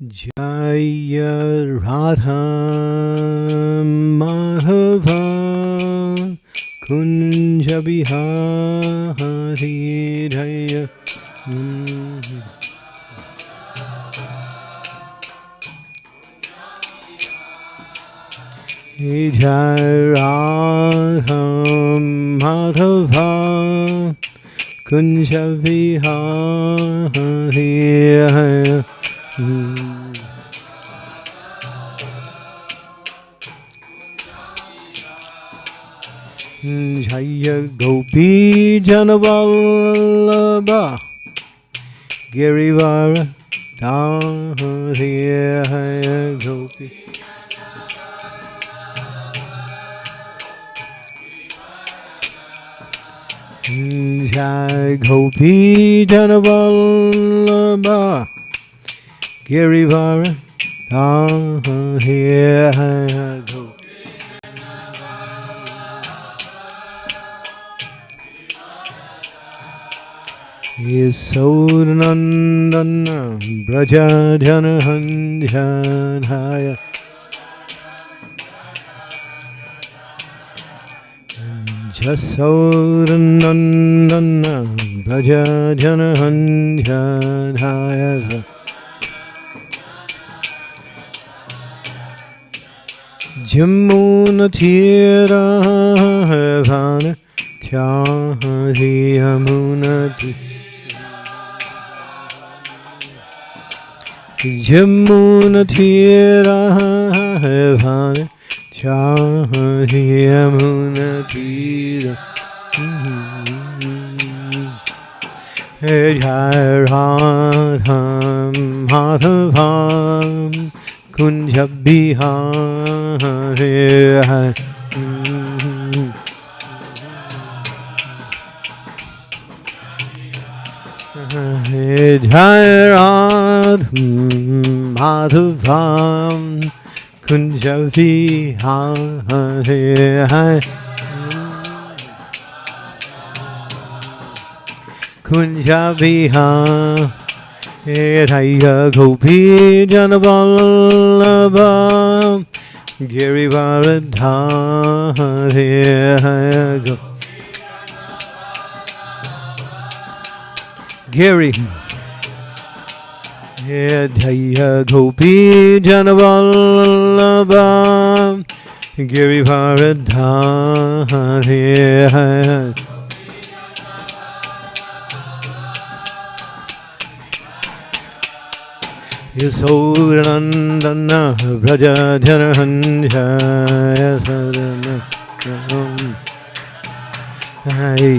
Jaya Radha Madhava Kunja Bihari Jaya Jaya Radha Madhava Kunja Bihari Jaya Jaya Gopi Janavallabha Girivara Jaya Gopi Jaya Gopi Janavallabha Girivara Jaya Gopi Yasodhanandana Brajadhanahandhanaya Jasodhanandana Brajadhanahandhanaya Jamunatirahavana Chahari Yamunati Jamunatirahavana Chahari Yamunati Jaya Radha Madhava Kunja Bihari Jaya Radha Madhava Kunja Bihari Kunja Bihari Jaya Gopi Janavallabha Girivara Jaya Giri Jaya Gopi Janavallabha Girivara Jaya Yasodhanandana Brajadhanahandhanaya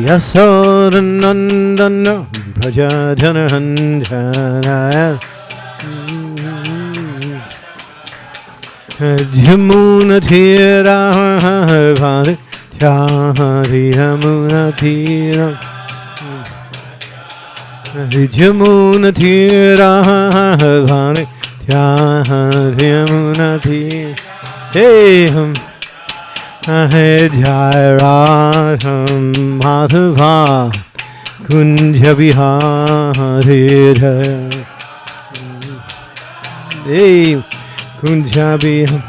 Yasodhanandana Brajadhanahandhanaya Jamunatirahavana Chahari Yamunatira Jamunatirahavana Chahari Yamunati Hey Hare Jai Radha Madhava Kunja Bihari Jai Hey Kunja Bihari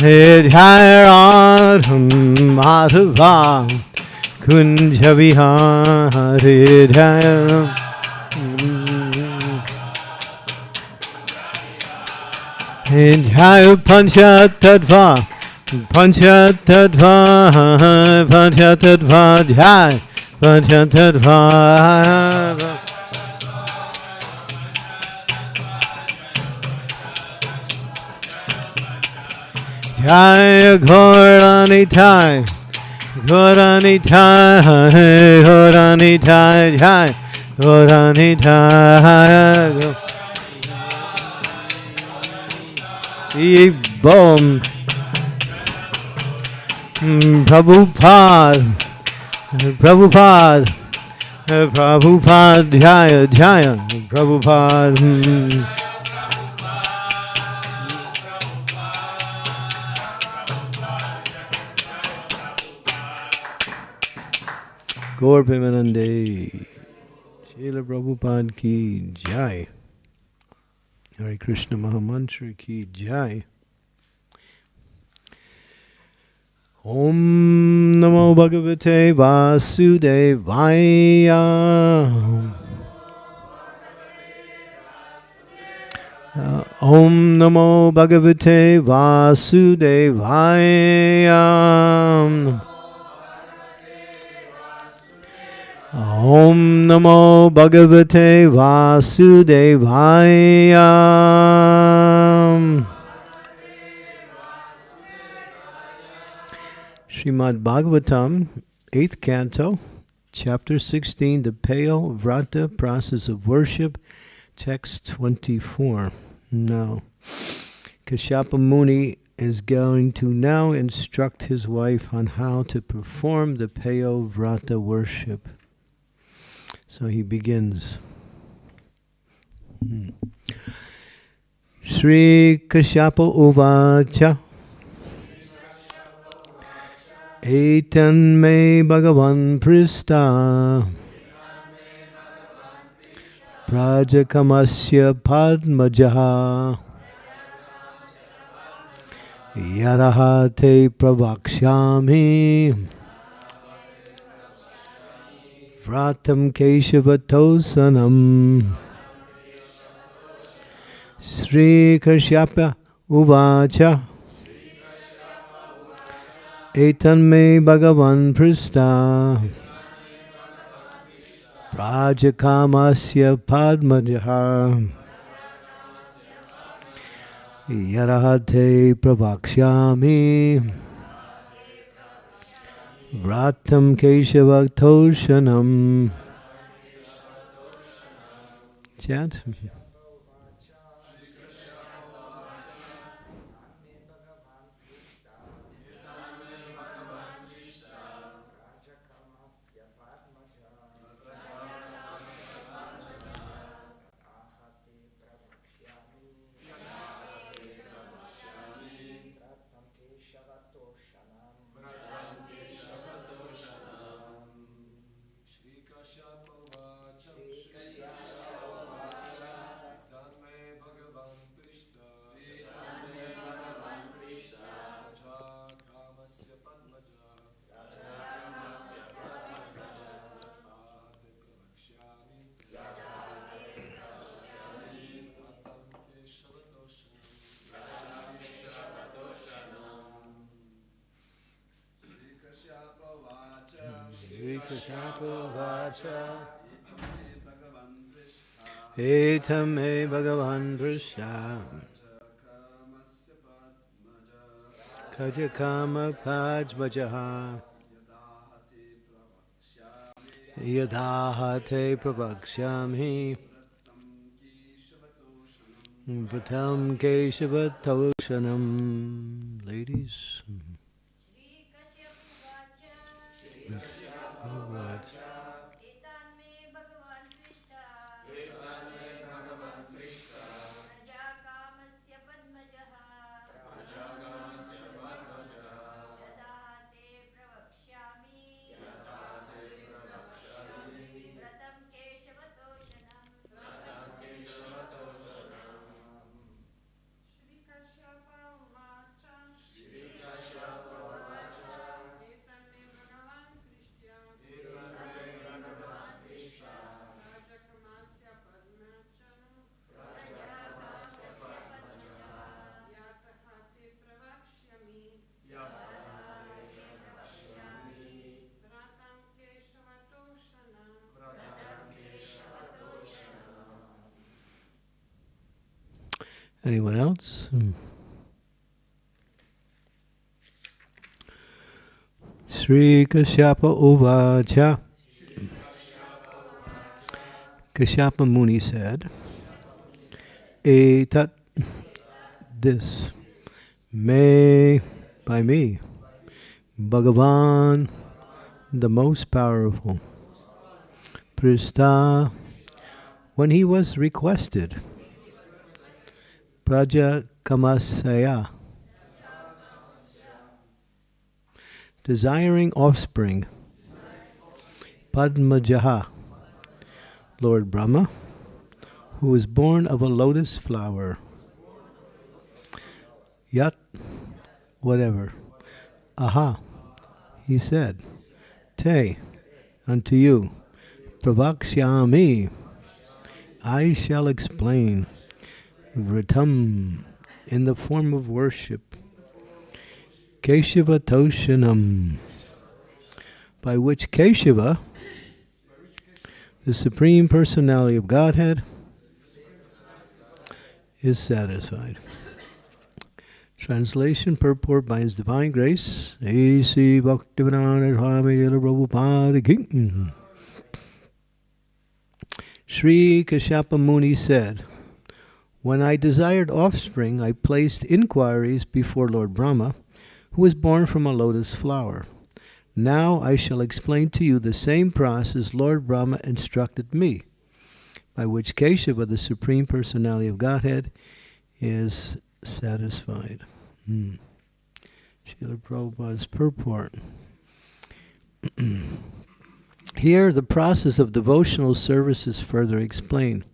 Hare Jai Radha Madhava Kunja Bihari Jai Jai Pancha Tattva Pancha Tattva Pancha Tattva Jai Pancha Tattva Jai Gaurani Tai Gaurani Tai Gaurani Tai Jai Gaurani Tai Boom Prabhupada Prabhupada Prabhupada Jaya Jaya Prabhupada Gaur Premanande Srila Prabhupada ki Jai Hare Krishna Mahamantra ki Jai. Om Namo Bhagavate Vasudevaya. Om Namo Bhagavate Vasudevaya. Om Namo Bhagavate Vasudevaya. Srimad Bhagavatam, 8th Canto, Chapter 16, the Pale Vrata, Process of Worship, Text 24. Now, Kashyapa Muni is going to now instruct his wife on how to perform the Pale Vrata worship. So he begins. Shri Kashyapa Uvacha Etan me Bhagavan Prista Prajakamasya Padmajaha Yarahate Pravakshami Vratam Keshavatosanam. Sri Kashyapa Uvacha Etan me Bhagavan Prista Prajakamasya Padmajaha Yarahate Pravakshami Vratam Keshavatoshanam. Chant. Etam me Bhagavan Prishta Kajakama Pajmajaha Yadahate Prabhakshami Pratam Keshavatoshanam. Ladies. Anyone else? Sri Kashyapa Uvacha. Kashyapa Muni said, Etat, this, may, by me, Bhagavan, the most powerful, Prista, when he was requested, Praja Kamasaya, desiring offspring, Padmajaha, Lord Brahma, who was born of a lotus flower, Yat, whatever, Aha, he said, Te, unto you, Pravakshyami, I shall explain, Vritam, in the form of worship, Keshava Toshanam, by which Keshava, the Supreme Personality of Godhead, is satisfied. Translation, purport by His Divine Grace, A.C. Bhaktivedanta Swami Prabhupada Ki. Sri Kashyapa Muni said, when I desired offspring, I placed inquiries before Lord Brahma, who was born from a lotus flower. Now I shall explain to you the same process Lord Brahma instructed me, by which Keshava, the Supreme Personality of Godhead, is satisfied. Srila Prabhupada's purport. Here the process of devotional service is further explained.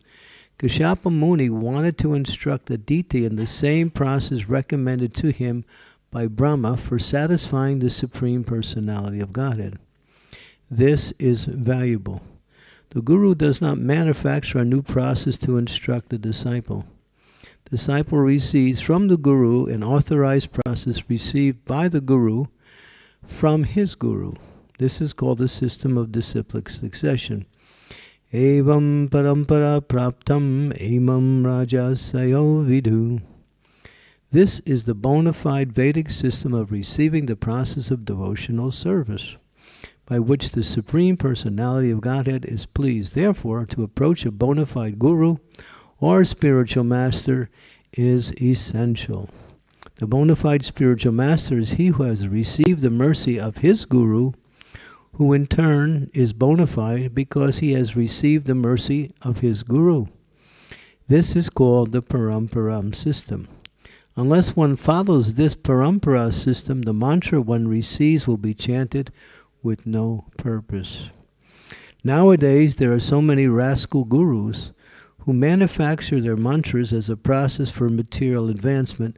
Kashyapa Muni wanted to instruct Aditi in the same process recommended to him by Brahma for satisfying the Supreme Personality of Godhead. This is valuable. The Guru does not manufacture a new process to instruct the disciple. The disciple receives from the Guru an authorized process received by the Guru from his Guru. This is called the system of disciplic succession. Evam parampara praptam emam rajasayo vidu. This is the bona fide Vedic system of receiving the process of devotional service, by which the Supreme Personality of Godhead is pleased. Therefore, to approach a bona fide Guru or spiritual master is essential. The bona fide spiritual master is he who has received the mercy of his Guru, who in turn is bona fide because he has received the mercy of his Guru. This is called the paramparam system. Unless one follows this parampara system, the mantra one receives will be chanted with no purpose. Nowadays, there are so many rascal gurus who manufacture their mantras as a process for material advancement,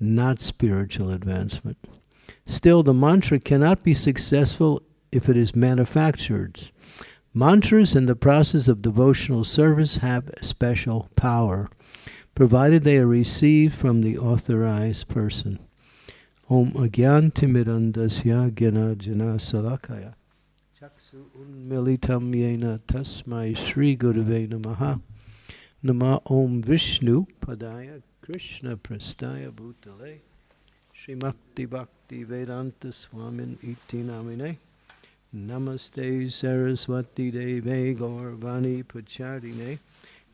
not spiritual advancement. Still, the mantra cannot be successful if it is manufactured. Mantras in the process of devotional service have special power, provided they are received from the authorized person. Om agyantimidandasya gyana jana salakaya chaksu unmilitam yena tasmai Shri Gurave namaha. Nama Om Vishnu Padaya Krishna Prastaya Bhutale Srimakti Bhakti Vedanta Swamin Iti Namine Namaste Saraswati Deve Gaurvani Pacharine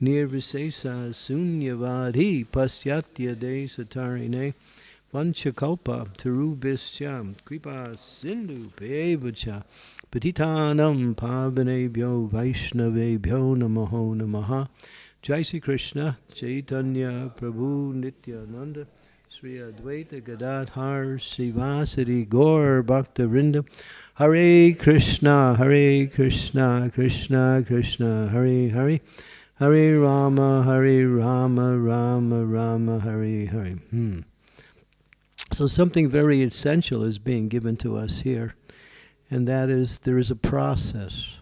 Nirvisesa Sunyavadhi Pasyatya De Satarine Vanchakalpa Tarubhisyam Kripa Sindhu Pevacha Patitanam Pavanebhyo Vaishnavebhyo Namaho Namaha. Jai Sri Krishna, Chaitanya, Prabhu, Nityananda, Sri Advaita Gadadhar, Srivasadi, Gaur, Bhakta Vrinda, Hare Krishna, Krishna Krishna, Hare Hare, Hare Rama, Rama Rama, Hare Hare. So something very essential is being given to us here, and that is there is a process.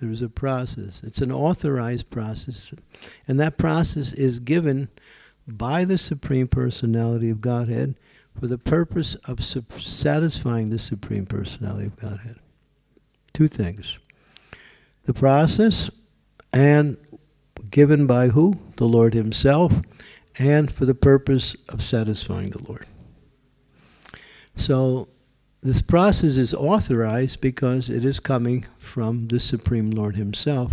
There is a process. It's an authorized process. And that process is given by the Supreme Personality of Godhead for the purpose of satisfying the Supreme Personality of Godhead. Two things. The process and given by who? The Lord himself, and for the purpose of satisfying the Lord. So this process is authorized because it is coming from the Supreme Lord himself.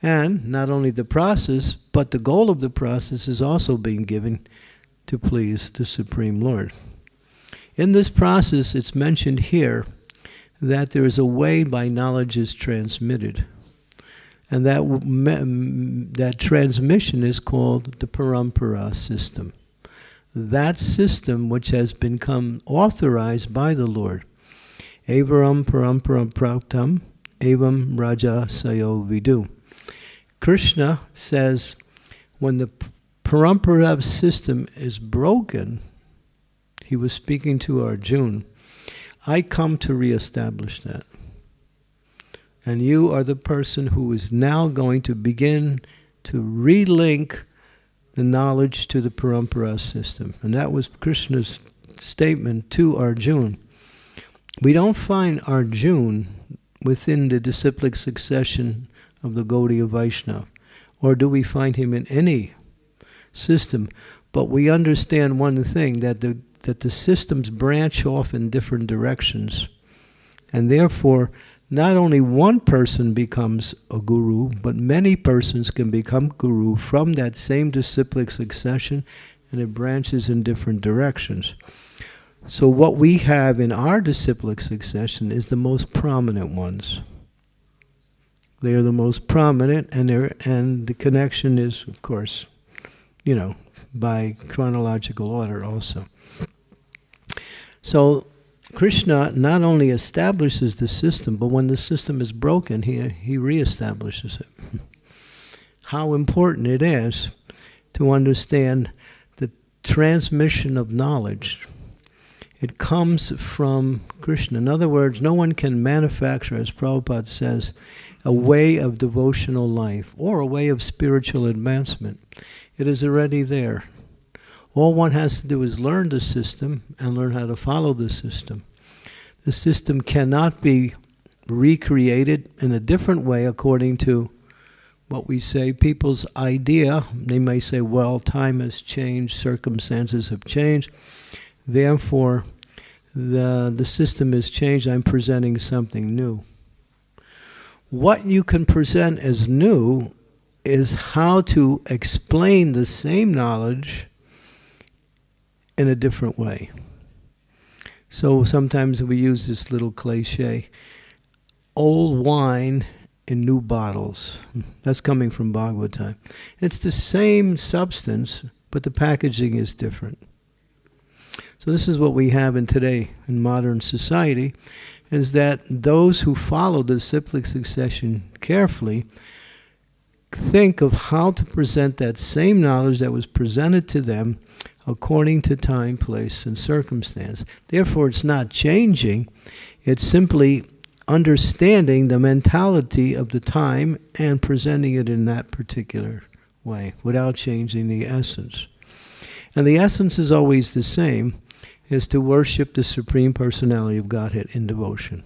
And not only the process, but the goal of the process is also being given to please the Supreme Lord. In this process, it's mentioned here that there is a way by knowledge is transmitted. And that transmission is called the parampara system. That system which has become authorized by the Lord. Evaram parampara praptam, evam raja sayo vidu. Krishna says, when the parampara system is broken, he was speaking to Arjuna, I come to reestablish that. And you are the person who is now going to begin to relink the knowledge to the parampara system. And that was Krishna's statement to Arjuna. We don't find Arjuna within the disciplic succession of the Gaudiya Vaishnava, or do we find him in any system? But we understand one thing, that the systems branch off in different directions. And therefore, not only one person becomes a guru, but many persons can become guru from that same disciplic succession, and it branches in different directions. So what we have in our disciplic succession is the most prominent ones. They are the most prominent, and the connection is, of course, by chronological order also. So Krishna not only establishes the system, but when the system is broken, he reestablishes it. How important it is to understand the transmission of knowledge. It comes from Krishna. In other words, no one can manufacture, as Prabhupada says, a way of devotional life or a way of spiritual advancement. It is already there. All one has to do is learn the system and learn how to follow the system. The system cannot be recreated in a different way according to what we say, people's idea. They may say, well, time has changed, circumstances have changed, therefore the system has changed, I'm presenting something new. What you can present as new is how to explain the same knowledge in a different way. So sometimes we use this little cliche, old wine in new bottles. That's coming from Bhagavatam. It's the same substance, but the packaging is different. So this is what we have in modern society, is that those who follow the disciplic succession carefully think of how to present that same knowledge that was presented to them according to time, place, and circumstance. Therefore, it's not changing. It's simply understanding the mentality of the time and presenting it in that particular way without changing the essence. And the essence is always the same, is to worship the Supreme Personality of Godhead in devotion.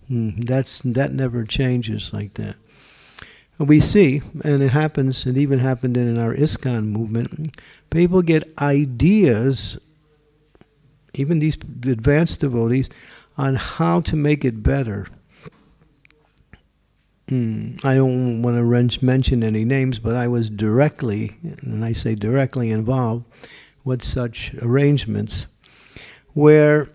That never changes like that. We see, and it even happened in our ISKCON movement, people get ideas, even these advanced devotees, on how to make it better. I don't want to mention any names, but I was directly, and I say directly, involved with such arrangements, where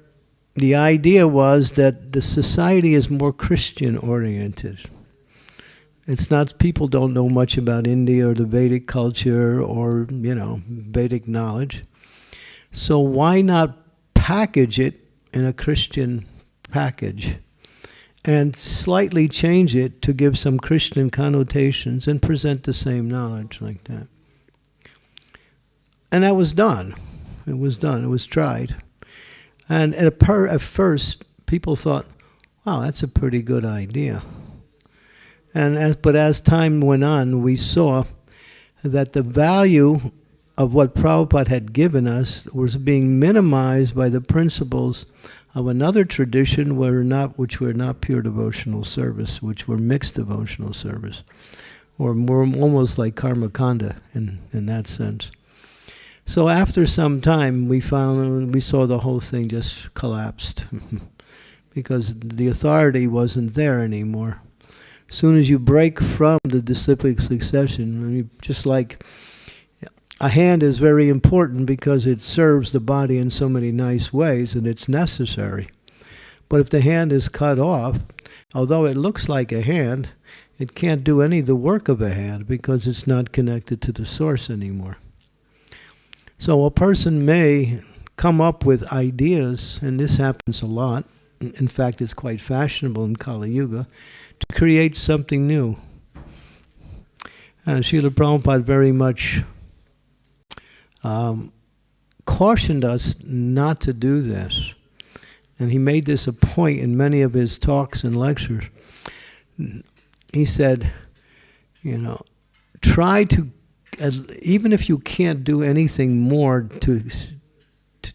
the idea was that the society is more Christian-oriented. It's not, people don't know much about India or the Vedic culture or, Vedic knowledge. So why not package it in a Christian package and slightly change it to give some Christian connotations and present the same knowledge like that? And that was done. It was done. It was tried. And at first, people thought, wow, that's a pretty good idea. But as time went on, we saw that the value of what Prabhupada had given us was being minimized by the principles of another tradition which were not pure devotional service, which were mixed devotional service, or more almost like karma kanda in that sense. So after some time, we saw the whole thing just collapsed because the authority wasn't there anymore. As soon as you break from the disciplic succession, I mean, just like a hand is very important because it serves the body in so many nice ways and it's necessary. But if the hand is cut off, although it looks like a hand, it can't do any of the work of a hand because it's not connected to the source anymore. So a person may come up with ideas, and this happens a lot. In fact, it's quite fashionable in Kali Yuga, to create something new. And Srila Prabhupada very much cautioned us not to do this. And he made this a point in many of his talks and lectures. He said, try to, even if you can't do anything more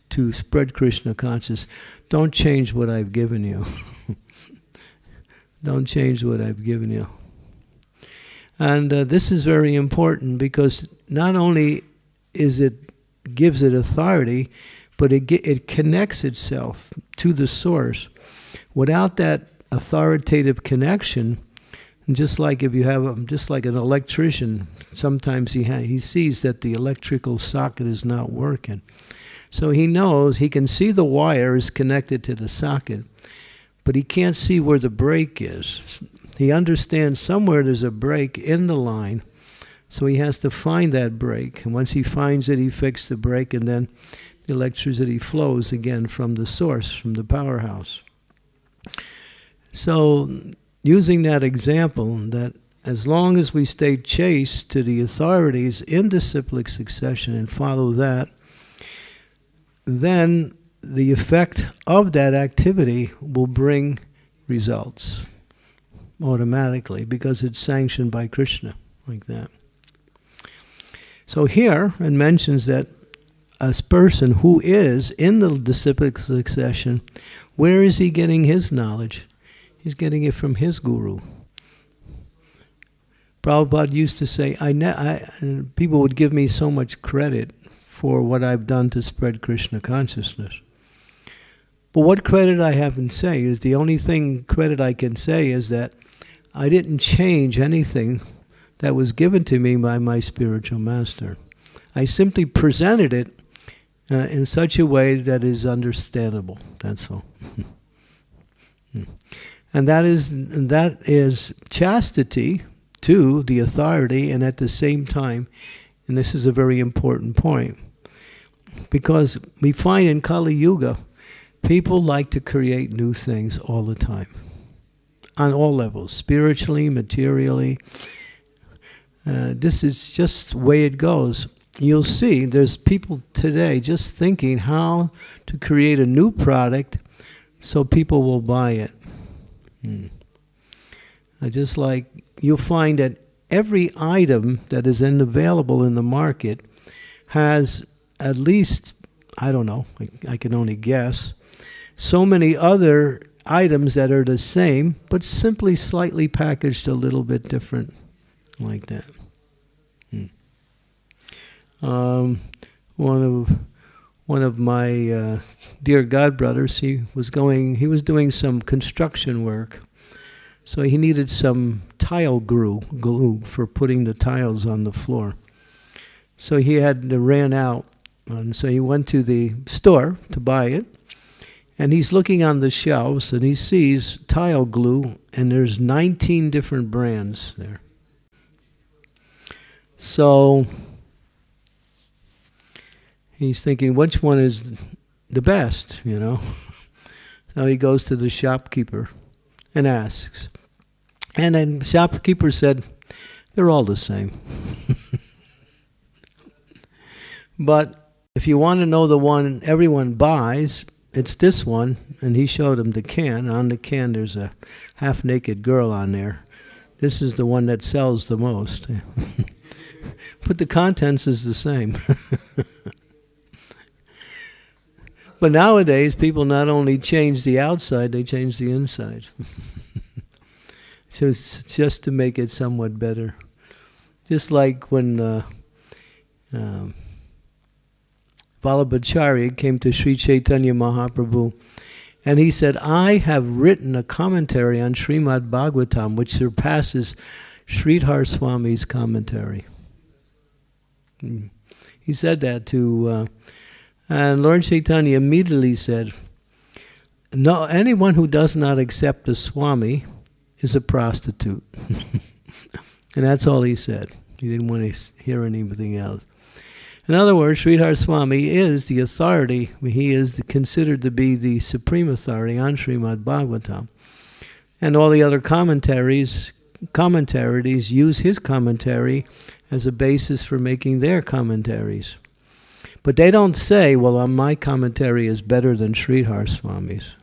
to spread Krishna consciousness, don't change what I've given you. Don't change what I've given you. And this is very important because not only gives it authority, but it connects itself to the source. Without that authoritative connection, just like if you have just like an electrician, sometimes he sees that the electrical socket is not working. So he knows, he can see the wire is connected to the socket, but he can't see where the break is. He understands somewhere there's a break in the line, so he has to find that break. And once he finds it, he fixes the break, and then the electricity flows again from the source, from the powerhouse. So, using that example, that as long as we stay chaste to the authorities in disciplic succession and follow that, then the effect of that activity will bring results automatically because it's sanctioned by Krishna, like that. So here it mentions that a person who is in the disciplic succession, where is he getting his knowledge? He's getting it from his guru. Prabhupada used to say, people would give me so much credit for what I've done to spread Krishna consciousness. But what credit I haven't say is the only credit I can say is that I didn't change anything that was given to me by my spiritual master. I simply presented it in such a way that is understandable. That's all. And that is chastity to the authority, and at the same time, and this is a very important point, because we find in Kali Yuga, people like to create new things all the time, on all levels, spiritually, materially. This is just the way it goes. You'll see there's people today just thinking how to create a new product so people will buy it. Just like you'll find that every item that is available in the market has at least, I don't know, I can only guess, so many other items that are the same, but simply slightly packaged a little bit different, like that. One of my dear godbrothers, he was doing some construction work, so he needed some tile glue for putting the tiles on the floor. So he ran out, and so he went to the store to buy it, and he's looking on the shelves, and he sees tile glue, and there's 19 different brands there. So he's thinking, which one is the best, So he goes to the shopkeeper and asks. And then the shopkeeper said, they're all the same. But if you want to know the one everyone buys, it's this one. And he showed him the can. On the can there's a half-naked girl on there. This is the one that sells the most. But the contents is the same. But nowadays, people not only change the outside, they change the inside. So it's just to make it somewhat better. Just like when Vallabhacharya came to Sri Chaitanya Mahaprabhu, and he said, I have written a commentary on Srimad Bhagavatam which surpasses Sridhar Swami's commentary. He said that to, and Lord Chaitanya immediately said, no, anyone who does not accept a Swami is a prostitute. And that's all he said. He didn't want to hear anything else. In other words, Sridhar Swami is the authority. He is considered to be the supreme authority on Srimad Bhagavatam. And all the other commentaries use his commentary as a basis for making their commentaries. But they don't say, well, my commentary is better than Sridhar Swami's,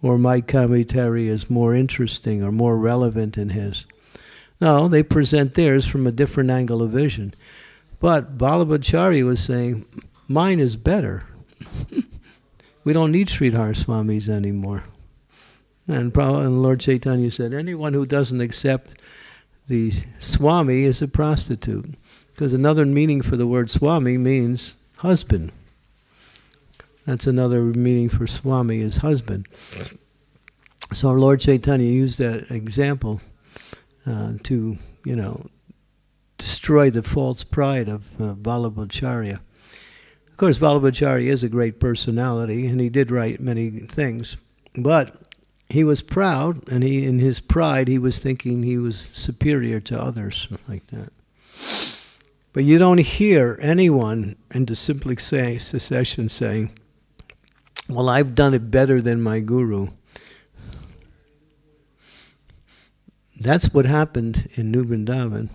or my commentary is more interesting or more relevant than his. No, they present theirs from a different angle of vision. But Vallabhacharya was saying, mine is better. We don't need Sridhar Swami's anymore. And Lord Chaitanya said, anyone who doesn't accept the Swami is a prostitute. Because another meaning for the word Swami means husband. That's another meaning for Swami, is husband. So Lord Chaitanya used that example to, destroy the false pride of Vallabhacharya. Of course, Vallabhacharya is a great personality, and he did write many things. But he was proud, and in his pride, he was thinking he was superior to others, like that. But you don't hear anyone in the Simply Succession saying, well, I've done it better than my guru. That's what happened in New Vrindavan.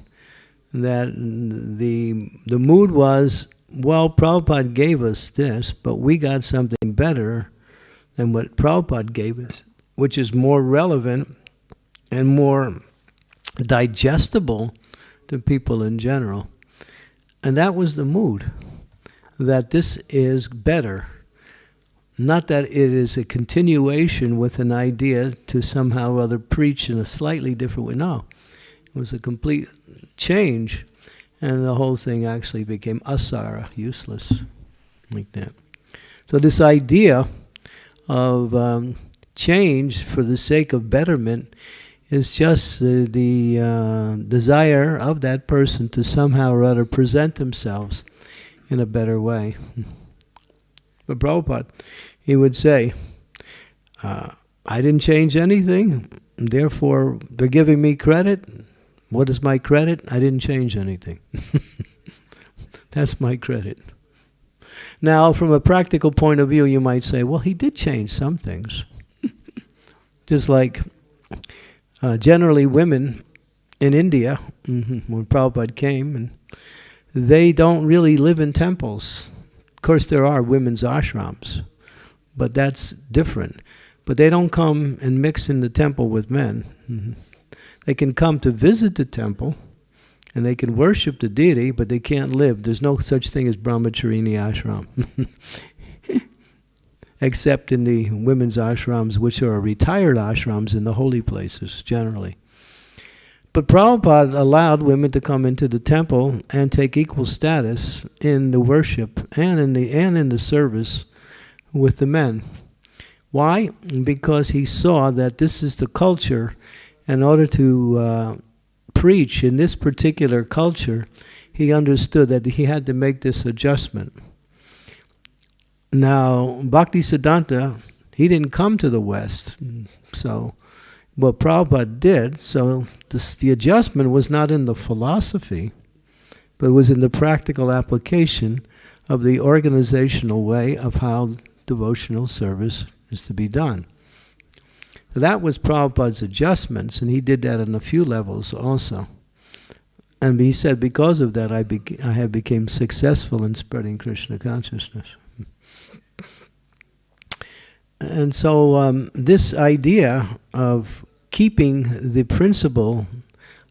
That the mood was, well, Prabhupada gave us this, but we got something better than what Prabhupada gave us, which is more relevant and more digestible to people in general. And that was the mood, that this is better. Not that it is a continuation with an idea to somehow or other preach in a slightly different way. No, it was a complete change, and the whole thing actually became asara, useless, like that. So this idea of change for the sake of betterment is just the desire of that person to somehow or other present themselves in a better way. But Prabhupada, he would say, I didn't change anything, therefore they're giving me credit. What is my credit? I didn't change anything. That's my credit. Now, from a practical point of view, you might say, well, he did change some things. Just like generally women in India, when Prabhupada came, and they don't really live in temples. Of course, there are women's ashrams, but that's different. But they don't come and mix in the temple with men. They can come to visit the temple, and they can worship the deity, but they can't live. There's no such thing as brahmacharini ashram. Except in the women's ashrams, which are retired ashrams in the holy places, generally. But Prabhupada allowed women to come into the temple and take equal status in the worship and in the service with the men. Why? Because he saw that this is the culture. In order to preach in this particular culture, he understood that he had to make this adjustment. Now, Bhaktisiddhanta, he didn't come to the West, so what Prabhupada did, so the adjustment was not in the philosophy, but it was in the practical application of the organizational way of how devotional service is to be done. So that was Prabhupada's adjustments, and he did that on a few levels also. And he said, because of that, I have become successful in spreading Krishna consciousness. And so this idea of keeping the principle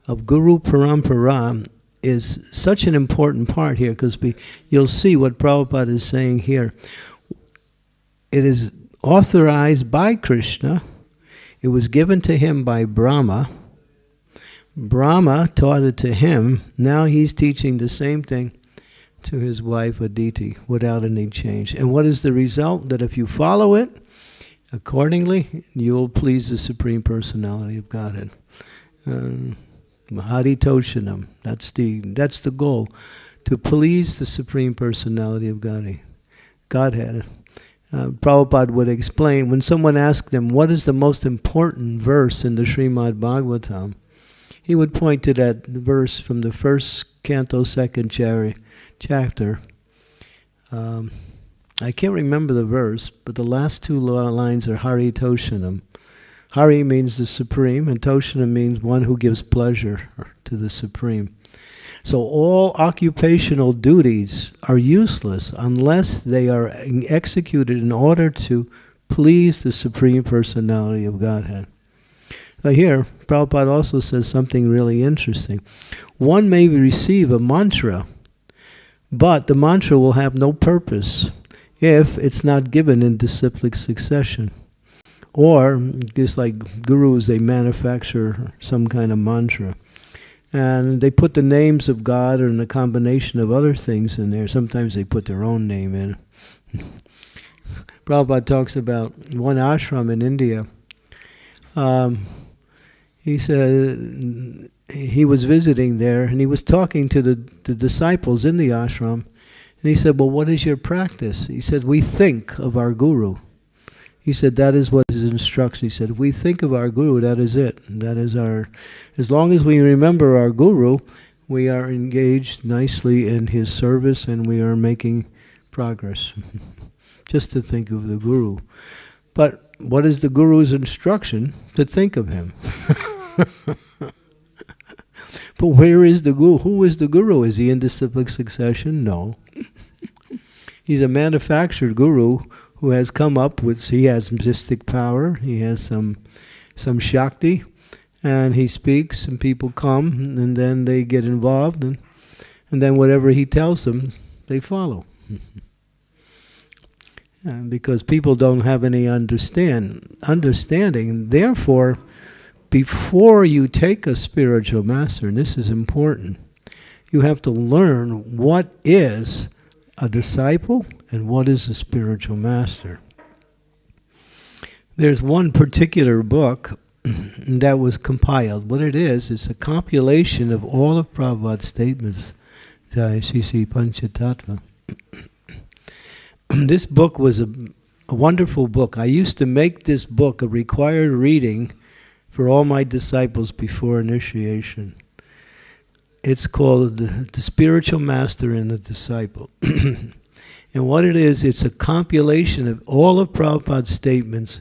of Guru Parampara is such an important part here, because you'll see what Prabhupada is saying here. It is authorized by Krishna. It was given to him by Brahma, Brahma taught it to him. Now he's teaching the same thing to his wife Aditi without any change. And what is the result? That if you follow it accordingly, you will please the Supreme Personality of Godhead. Haritoshanam. That's the goal, to please the Supreme Personality of Godhead. Prabhupada would explain, when someone asked him, what is the most important verse in the Srimad Bhagavatam? He would point to that verse from the first canto, second chapter. I can't remember the verse, but the last two lines are Hari Toshanam. Hari means the Supreme, and Toshanam means one who gives pleasure to the Supreme. So all occupational duties are useless unless they are executed in order to please the Supreme Personality of Godhead. Here, Prabhupada also says something really interesting. One may receive a mantra, but the mantra will have no purpose if it's not given in disciplic succession. Or, just like gurus, they manufacture some kind of mantra. And they put the names of God and a combination of other things in there. Sometimes they put their own name in. Prabhupada talks about one ashram in India. He said he was visiting there, and he was talking to the disciples in the ashram. And he said, well, what is your practice? He said, we think of our guru. He said, that is what his instruction. He said, if we think of our guru, that is it. That is as long as we remember our guru, we are engaged nicely in his service and we are making progress. Just to think of the guru. But what is the guru's instruction? To think of him. But where is the guru? Who is the guru? Is he in disciplic succession? No. He's a manufactured guru who has come up with, he has mystic power, he has some Shakti, and he speaks and people come and then they get involved and then whatever he tells them, they follow. Because people don't have any understanding. Therefore, before you take a spiritual master, and this is important, you have to learn what is a disciple and what is a spiritual master. There's one particular book that was compiled. What it is a compilation of all of Prabhupada's statements. Jai Sisi Panchatattva. This book was a wonderful book. I used to make this book a required reading for all my disciples before initiation. It's called The Spiritual Master and the Disciple. And what it is, it's a compilation of all of Prabhupada's statements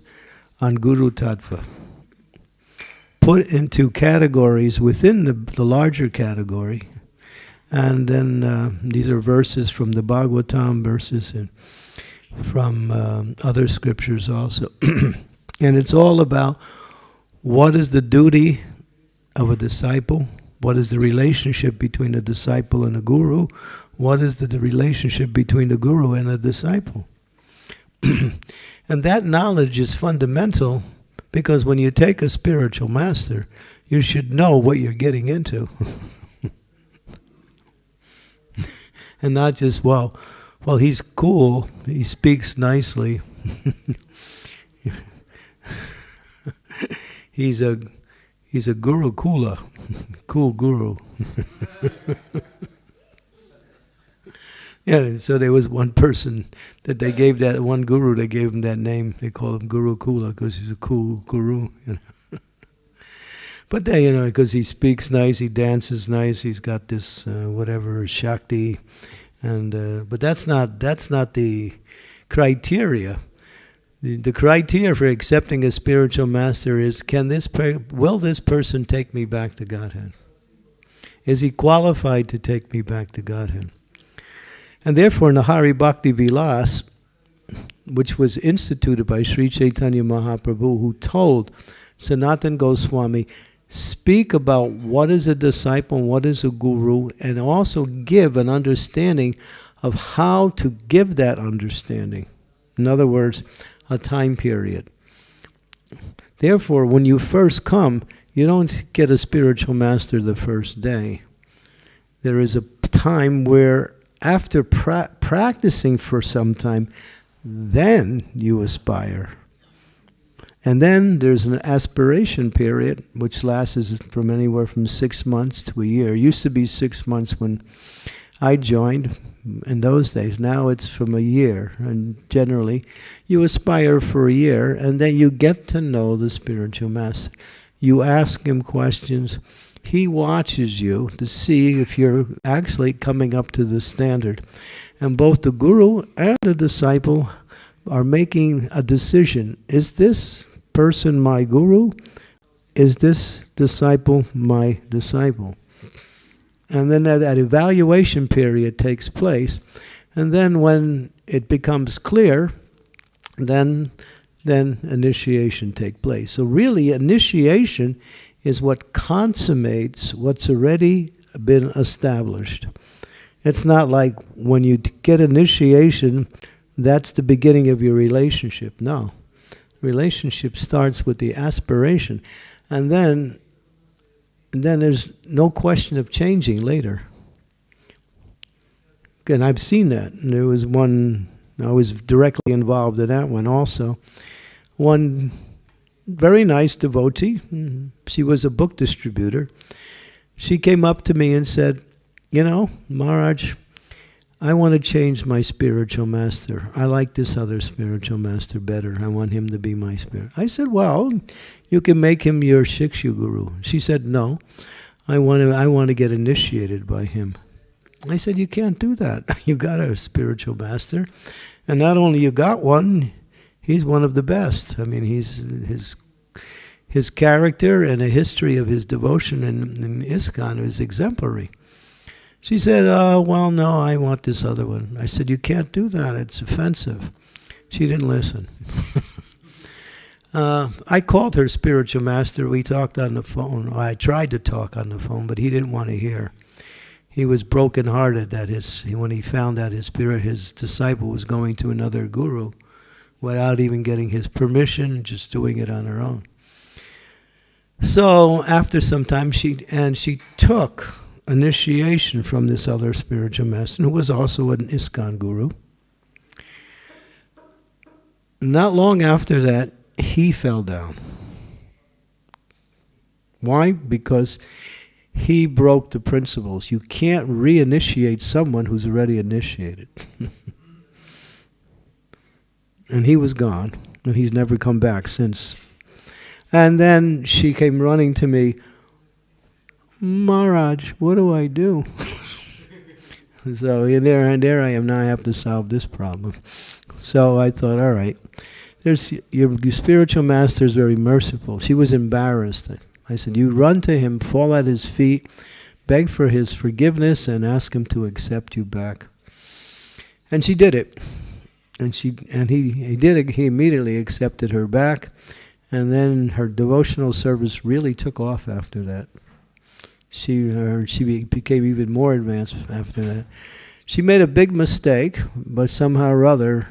on Guru Tattva, put into categories within the larger category. And then these are verses from the Bhagavatam, verses from other scriptures also. And it's all about what is the duty of a disciple, what is the relationship between a disciple and a guru, what is the relationship between a guru and a disciple. And that knowledge is fundamental, because when you take a spiritual master, you should know what you're getting into. And not just, well, he's cool, he speaks nicely. He's a guru kula, cool guru. Yeah, so there was one person that they gave that one guru. They gave him that name. They called him Guru Kula because he's a cool guru. But they, because he speaks nice, he dances nice, he's got this whatever Shakti, and but that's not the criteria. The criteria for accepting a spiritual master is: will this person take me back to Godhead? Is he qualified to take me back to Godhead? And therefore, in the Hari Bhakti Vilas, which was instituted by Sri Chaitanya Mahaprabhu, who told Sanatana Goswami, speak about what is a disciple and what is a guru, and also give an understanding of how to give that understanding. In other words, a time period. Therefore, when you first come, You don't get a spiritual master the first day. There is a time where after practicing for some time, then you aspire. And then there's an aspiration period, which lasts from anywhere from 6 months to a year. It used to be 6 months when I joined in those days. Now it's from a year. And generally, you aspire for a year, and then you get to know the spiritual master. You ask him questions. He watches you to see if you're actually coming up to the standard. And both the guru and the disciple are making a decision. Is this person my guru? Is this disciple my disciple? And then that evaluation period takes place. And then when it becomes clear, then initiation takes place. So really, initiation is what consummates what's already been established. It's not like when you get initiation, that's the beginning of your relationship. No. Relationship starts with the aspiration. And then there's no question of changing later. And I've seen that. And there was one, I was directly involved in that one also. One very nice devotee, she was a book distributor. She came up to me and said, you know, Maharaj, I want to change my spiritual master. I like this other spiritual master better. I want him to be my spirit. I said, well, you can make him your Shiksha Guru. She said, no, I want to get initiated by him. I said, you can't do that. You got a spiritual master. And not only you got one, he's one of the best. I mean, his character and a history of his devotion in ISKCON is exemplary. She said, well, no, I want this other one. I said, you can't do that. It's offensive. She didn't listen. I called her spiritual master. We talked on the phone. I tried to talk on the phone, but he didn't want to hear. He was brokenhearted that when he found out his disciple was going to another guru without even getting his permission, just doing it on her own. So after some time, she took initiation from this other spiritual master, who was also an ISKCON guru. Not long after that, he fell down. Why? Because he broke the principles. You can't reinitiate someone who's already initiated. And he was gone, and he's never come back since. And then she came running to me, Maharaj, what do I do? So there I am. Now I have to solve this problem. So I thought, all right, your spiritual master is very merciful. She was embarrassed. I said, you run to him, fall at his feet, beg for his forgiveness, and ask him to accept you back. And she did it. And he did it. He immediately accepted her back. And then her devotional service really took off after that. She became even more advanced after that. She made a big mistake, but somehow or other,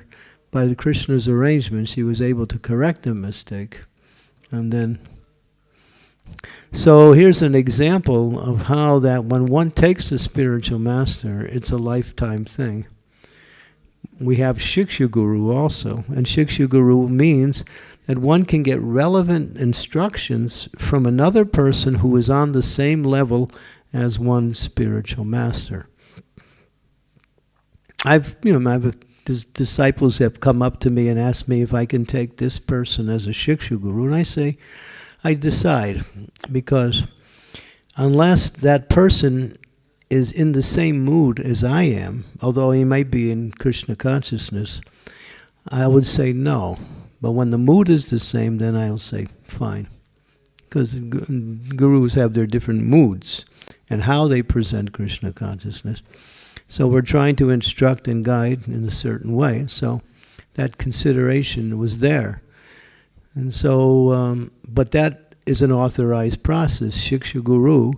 by the Krishna's arrangement, she was able to correct the mistake. And then, so here's an example of how that when one takes a spiritual master, it's a lifetime thing. We have Shiksha Guru also, and Shiksha Guru means that one can get relevant instructions from another person who is on the same level as one spiritual master. Disciples have come up to me and asked me if I can take this person as a Shiksha Guru, and I say, I decide, because unless that person is in the same mood as I am, although he might be in Krishna consciousness, I would say no. But when the mood is the same, then I'll say fine. Because gurus have their different moods and how they present Krishna consciousness. So we're trying to instruct and guide in a certain way. So that consideration was there. And so, but that is an authorized process. Shiksha Guru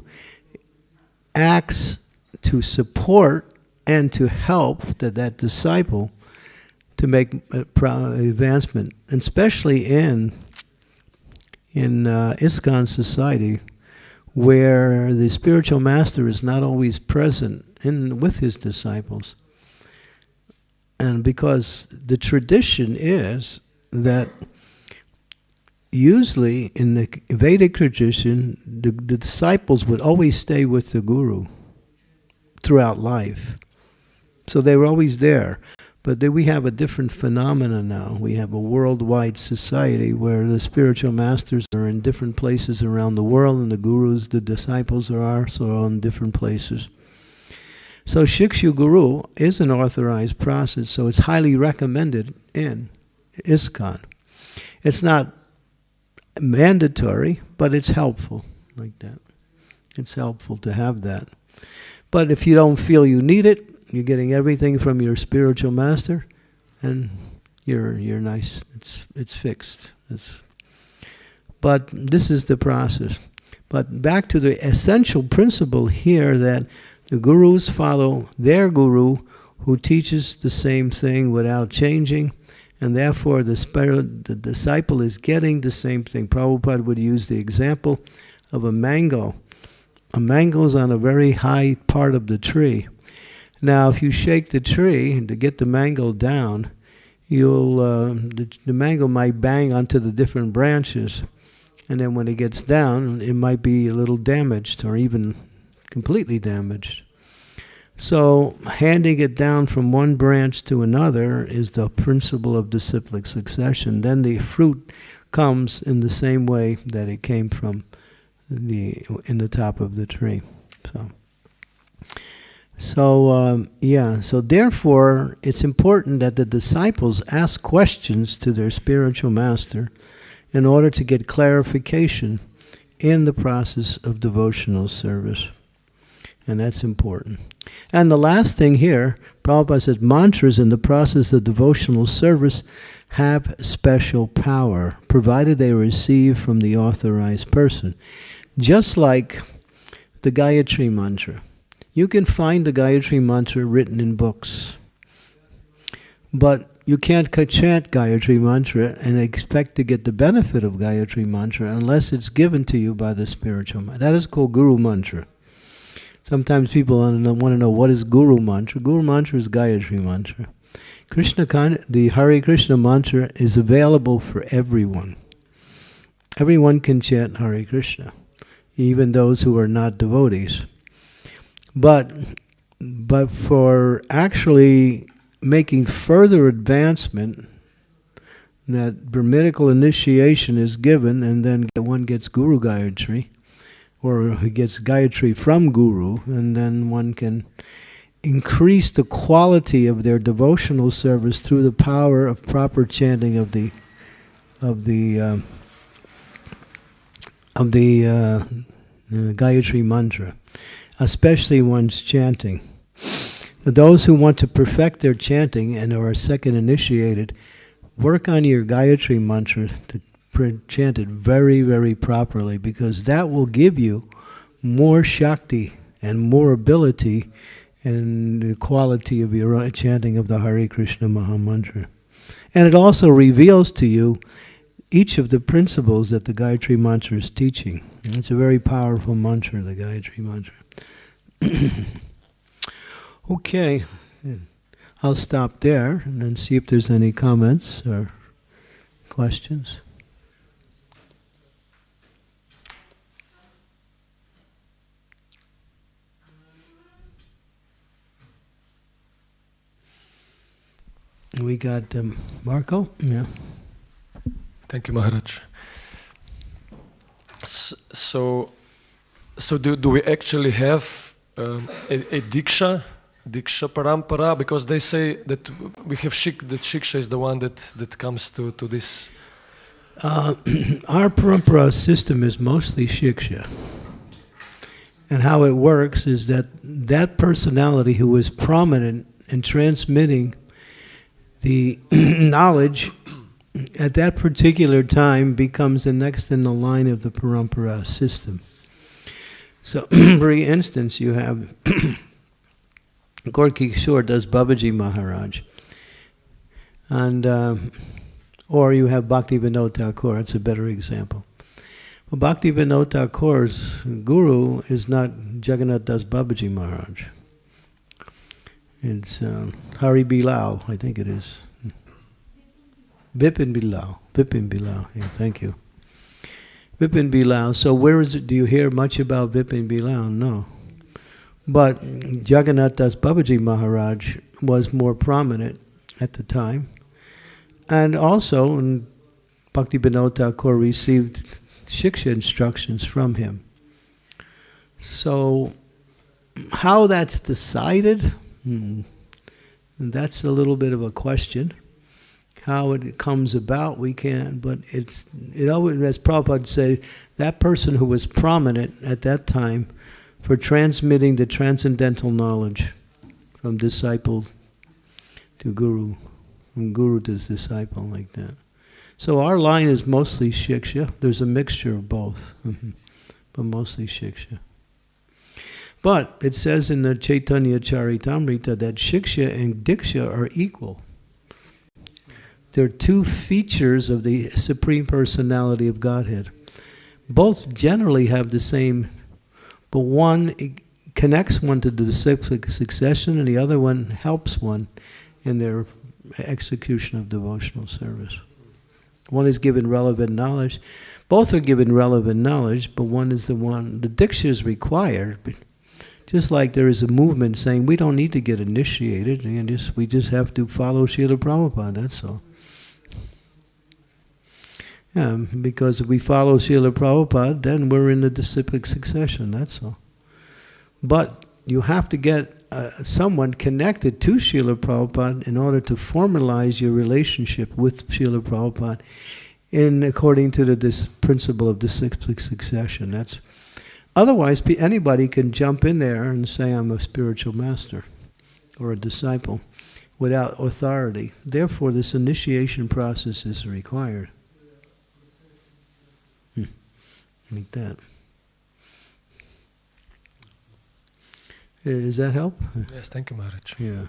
acts to support and to help that disciple to make advancement, and especially in in ISKCON society, where the spiritual master is not always present with his disciples. And because the tradition is that usually in the Vedic tradition, the disciples would always stay with the guru throughout life. So they were always there. But then we have a different phenomenon now. We have a worldwide society where the spiritual masters are in different places around the world, and the gurus, the disciples are also in different places. So Shiksha Guru is an authorized process, so it's highly recommended in ISKCON. It's not mandatory, but it's helpful like that. It's helpful to have that. But if you don't feel you need it, you're getting everything from your spiritual master, and you're nice. It's fixed. But this is the process. But back to the essential principle here, that the gurus follow their guru, who teaches the same thing without changing, and therefore the disciple is getting the same thing. Prabhupada would use the example of a mango. A mango is on a very high part of the tree. Now, if you shake the tree to get the mango down, the mango might bang onto the different branches, and then when it gets down, it might be a little damaged or even completely damaged. So, handing it down from one branch to another is the principle of disciplic succession. Then the fruit comes in the same way that it came from in the top of the tree. So therefore, it's important that the disciples ask questions to their spiritual master in order to get clarification in the process of devotional service. And that's important. And the last thing here, Prabhupada says, mantras in the process of devotional service have special power, provided they receive from the authorized person. Just like the Gayatri Mantra. You can find the Gayatri Mantra written in books, but you can't chant Gayatri Mantra and expect to get the benefit of Gayatri Mantra unless it's given to you by the spiritual master. That is called Guru Mantra. Sometimes people want to know what is Guru Mantra. Guru Mantra is Gayatri Mantra. The Hare Krishna mantra is available for everyone. Everyone can chant Hare Krishna, even those who are not devotees. But for actually making further advancement, that Brahminical initiation is given, and then one gets Guru Gayatri, or he gets Gayatri from Guru, and then one can increase the quality of their devotional service through the power of proper chanting of the Gayatri mantra, especially one's chanting. Those who want to perfect their chanting and are second initiated, work on your Gayatri mantra to chant it very, very properly, because that will give you more Shakti and more ability in the quality of your chanting of the Hare Krishna Mahamantra. And it also reveals to you each of the principles that the Gayatri Mantra is teaching. It's a very powerful mantra, the Gayatri Mantra. Okay, I'll stop there and then see if there's any comments or questions. We got Marco? Yeah. Thank you, Maharaj. So do we actually have a diksha parampara? Because they say that we have that shiksha is the one that comes to this. Our parampara system is mostly shiksha. And how it works is that personality who is prominent in transmitting the knowledge at that particular time becomes the next in the line of the parampara system. So, for instance, you have Gorky Kishore does Babaji Maharaj, and or you have Bhakti Vinod Thakur. It's a better example. Well, Bhaktivinoda Thakur's guru is not Jagannath Das Babaji Maharaj. It's Hari Bilal, I think it is. Vipin Bilal. Yeah, thank you. Vipin Bilal. So where is it? Do you hear much about Vipin Bilal? No. But Jagannath Das Babaji Maharaj was more prominent at the time. And also, Bhaktivinoda Thakur received Shiksha instructions from him. So, how that's decided, that's a little bit of a question. How it comes about, we can't, but it always, as Prabhupada said, that person who was prominent at that time for transmitting the transcendental knowledge from disciple to guru, from guru to disciple, like that. So our line is mostly Shiksha. There's a mixture of both, but mostly Shiksha. But it says in the Chaitanya Charitamrita that Shiksha and Diksha are equal. They're two features of the Supreme Personality of Godhead. Both generally have the same, but one connects one to the disciplic succession and the other one helps one in their execution of devotional service. One is given relevant knowledge. Both are given relevant knowledge, but one is the one, the Diksha is required. Just like there is a movement saying we don't need to get initiated, and we just have to follow Srila Prabhupada, that's all. Yeah, because if we follow Srila Prabhupada, then we're in the disciplic succession, that's all. But you have to get someone connected to Srila Prabhupada in order to formalize your relationship with Srila Prabhupada according to this principle of disciplic succession. Otherwise, anybody can jump in there and say, I'm a spiritual master or a disciple without authority. Therefore, this initiation process is required. Like that. Does that help? Yes, thank you, Maharaj. Yeah.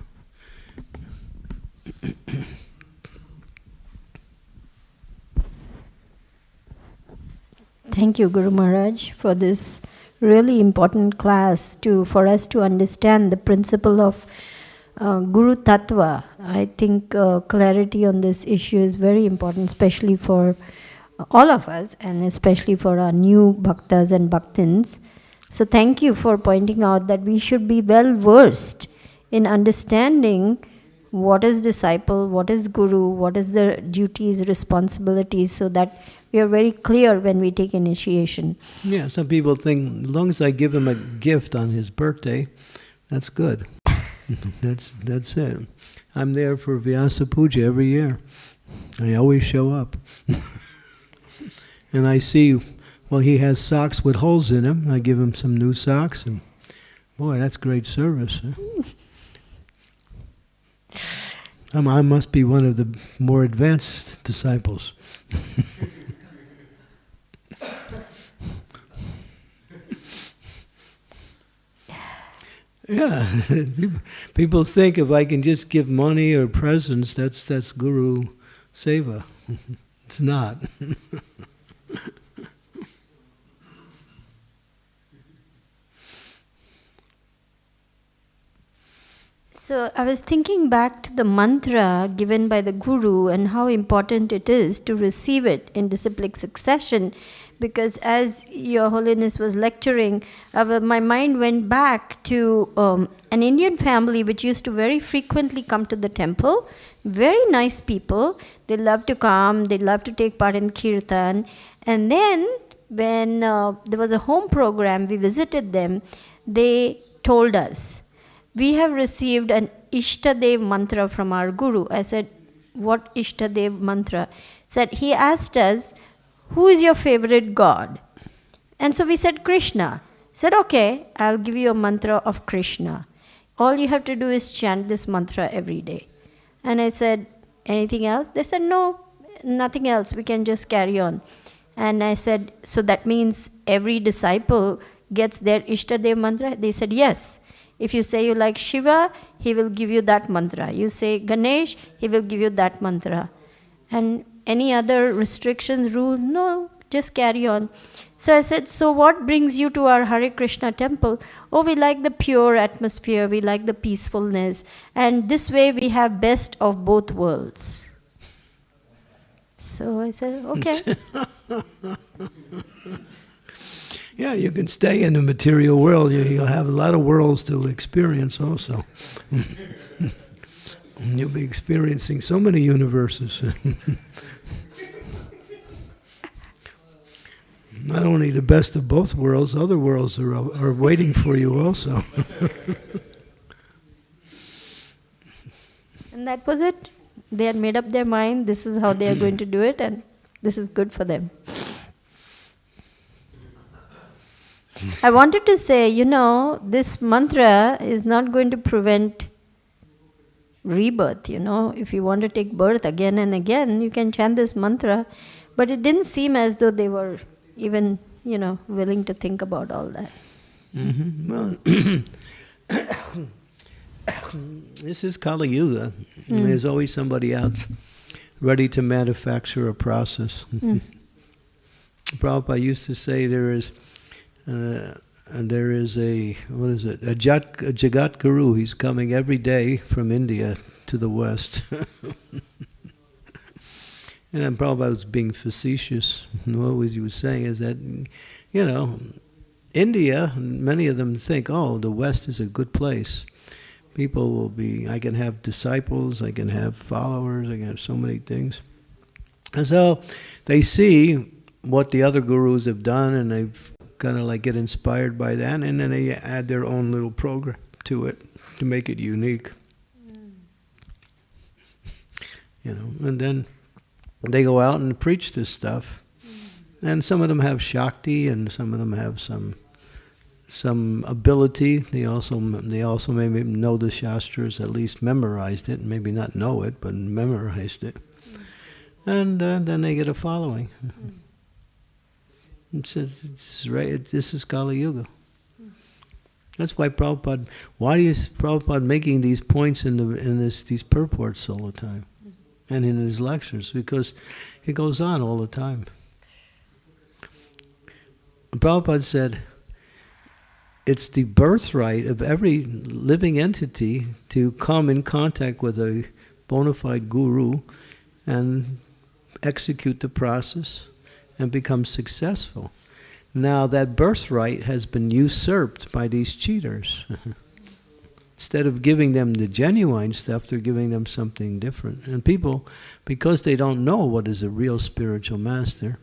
Thank you, Guru Maharaj, for this really important class for us to understand the principle of Guru Tattva. I think clarity on this issue is very important, especially for all of us, and especially for our new bhaktas and bhaktins. So thank you for pointing out that we should be well versed in understanding what is disciple, what is guru, what is the duties, responsibilities, so that we are very clear when we take initiation. Yeah, some people think, as long as I give him a gift on his birthday, that's good. That's it. I'm there for Vyasa Puja every year. I always show up. And I see, well, he has socks with holes in them. I give him some new socks, and boy, that's great service. Huh? I must be one of the more advanced disciples. Yeah, people think if I can just give money or presents, that's Guru Seva. It's not. So I was thinking back to the mantra given by the Guru and how important it is to receive it in disciplic succession, because as Your Holiness was lecturing, my mind went back to an Indian family which used to very frequently come to the temple. Very nice people. They love to come, they love to take part in kirtan. And then when there was a home program, we visited them, they told us, we have received an Ishtadev Mantra from our Guru. I said, what Ishtadev Mantra? Said, he asked us, who is your favorite god? And so we said, Krishna. Said, okay, I'll give you a mantra of Krishna. All you have to do is chant this mantra every day. And I said, anything else? They said, no, nothing else. We can just carry on. And I said, so that means every disciple gets their Ishtadev Mantra? They said, yes. If you say you like Shiva, he will give you that mantra. You say Ganesh, he will give you that mantra. And any other restrictions, rules? No. just carry on. So I said, so what brings you to our Hare Krishna temple? Oh, we like the pure atmosphere, we like the peacefulness, and this way we have best of both worlds. So I said, okay. Yeah, you can stay in the material world. You'll have a lot of worlds to experience also. You'll be experiencing so many universes. Not only the best of both worlds, other worlds are waiting for you also. And that was it. They had made up their mind, this is how they are going to do it, and this is good for them. I wanted to say, this mantra is not going to prevent rebirth, If you want to take birth again and again, you can chant this mantra. But it didn't seem as though they were even, willing to think about all that. Mm-hmm. Well, this is Kali Yuga. There's always somebody else ready to manufacture a process. Prabhupada used to say there is a Jagat Guru. He's coming every day from India to the West. And then Prabhupada was being facetious. And what he was saying is that, India, many of them think, oh, the West is a good place. People will be, I can have disciples, I can have followers, I can have so many things. And so they see what the other gurus have done, and they kind of like get inspired by that, and then they add their own little program to it to make it unique. And then they go out and preach this stuff. And some of them have Shakti, and some of them have some ability. They also maybe know the Shastras, at least memorized it, maybe not know it, but memorized it. And then they get a following. It says, this is Kali Yuga. That's why why is Prabhupada making these points in these purports all the time? And in his lectures, because it goes on all the time. Prabhupada said, it's the birthright of every living entity to come in contact with a bona fide guru and execute the process and become successful. Now that birthright has been usurped by these cheaters. Instead of giving them the genuine stuff, they're giving them something different. And people, because they don't know what is a real spiritual master,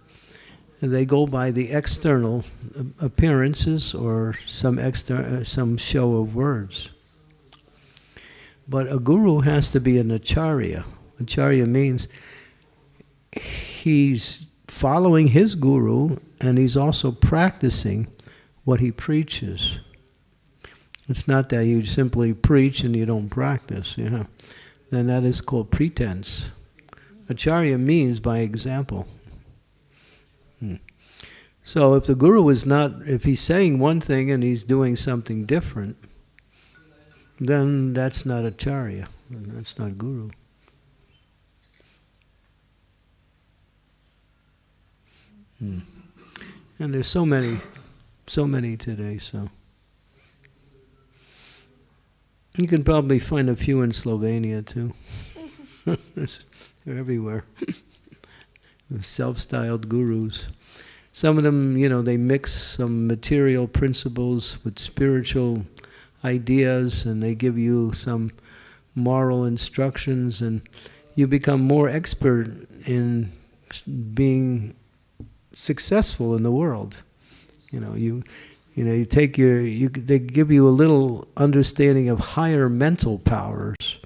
they go by the external appearances or some show of words. But a guru has to be an acharya. Acharya means he's following his guru and he's also practicing what he preaches. It's not that you simply preach and you don't practice, Then that is called pretense. Acharya means by example. So if the guru if he's saying one thing and he's doing something different, then that's not acharya, and that's not guru. And there's so many today, so. You can probably find a few in Slovenia too. They're everywhere. Self-styled gurus. Some of them, they mix some material principles with spiritual ideas, and they give you some moral instructions, and you become more expert in being successful in the world. They give you a little understanding of higher mental powers.